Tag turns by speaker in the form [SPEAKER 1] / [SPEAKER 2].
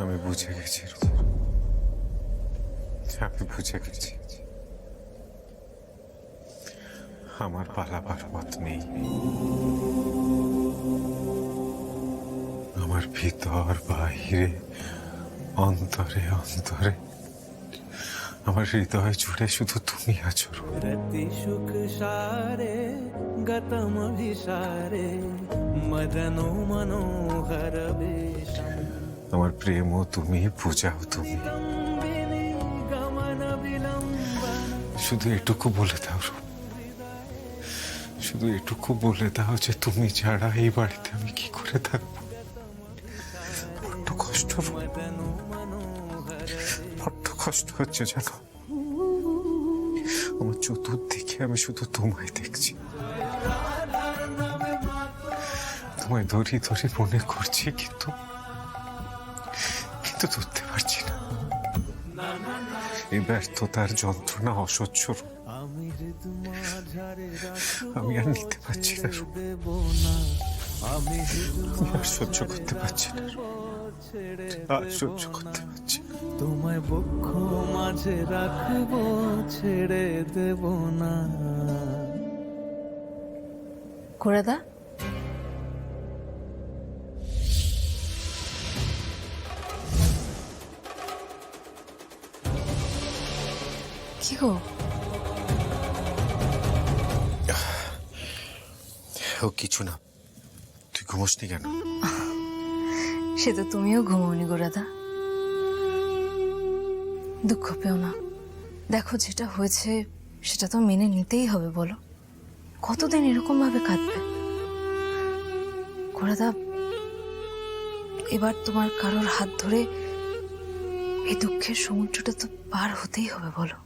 [SPEAKER 1] আমি বুঝে গেছি আমি বুঝে গেছি আমার পালাবার পথ নেই। আমার ভিতর বাহিরে অন্তরে অন্তরে আমার হৃদয় জুড়ে শুধু তুমি আছো।
[SPEAKER 2] रति सुख सारे गतम विसारे मदनो मनोहर वेशम
[SPEAKER 1] আমার প্রেমও তুমি, পূজাও তুমি।
[SPEAKER 2] गमन विलंबन
[SPEAKER 1] শুধু এটুকু বলে দাও শুধু এটুকু বলে দাও যে তুমি ছাড়া এই বাড়িতে আমি কি করে থাকবো। বড্ড কষ্ট,
[SPEAKER 2] मदनो मनोहर
[SPEAKER 1] বড্ড কষ্ট হচ্ছে জানো। আমার চতুর্দিকে আমি শুধু তোমায় দেখছি, তোমায় ধরি ধরি মনে করছি, কিন্তু কিন্তু ধরতে পারছি না। এই ব্যর্থতার যন্ত্রণা অসহ্য রূপ।
[SPEAKER 2] আমি হৃদ মাঝারে রাখবো
[SPEAKER 1] আমি আর নিতে পারছি না রূপ।
[SPEAKER 2] দেব না আমি হৃদ
[SPEAKER 1] আমি আর সহ্য করতে পারছি না,
[SPEAKER 2] ছেড়ে
[SPEAKER 1] আর সহ্য করতে পারছি না।
[SPEAKER 2] তোমায় বক্ষ মাঝে রাখবো ছেড়ে দেব না।
[SPEAKER 3] ঘোড়াদা, কি গো?
[SPEAKER 1] ও কিছু না, তুই ঘুমোসনি কেন?
[SPEAKER 3] সে তো তুমিও ঘুমোনি গোরাদা। দুঃখ পেও না, দেখো যেটা হয়েছে সেটা তো মেনে নিতেই হবে। বলো কতদিন এরকম ভাবে কাঁদবে? গোরাদা, এবার তোমার কারোর হাত ধরে এই দুঃখের সমুদ্রটা তো পার হতেই হবে। বলো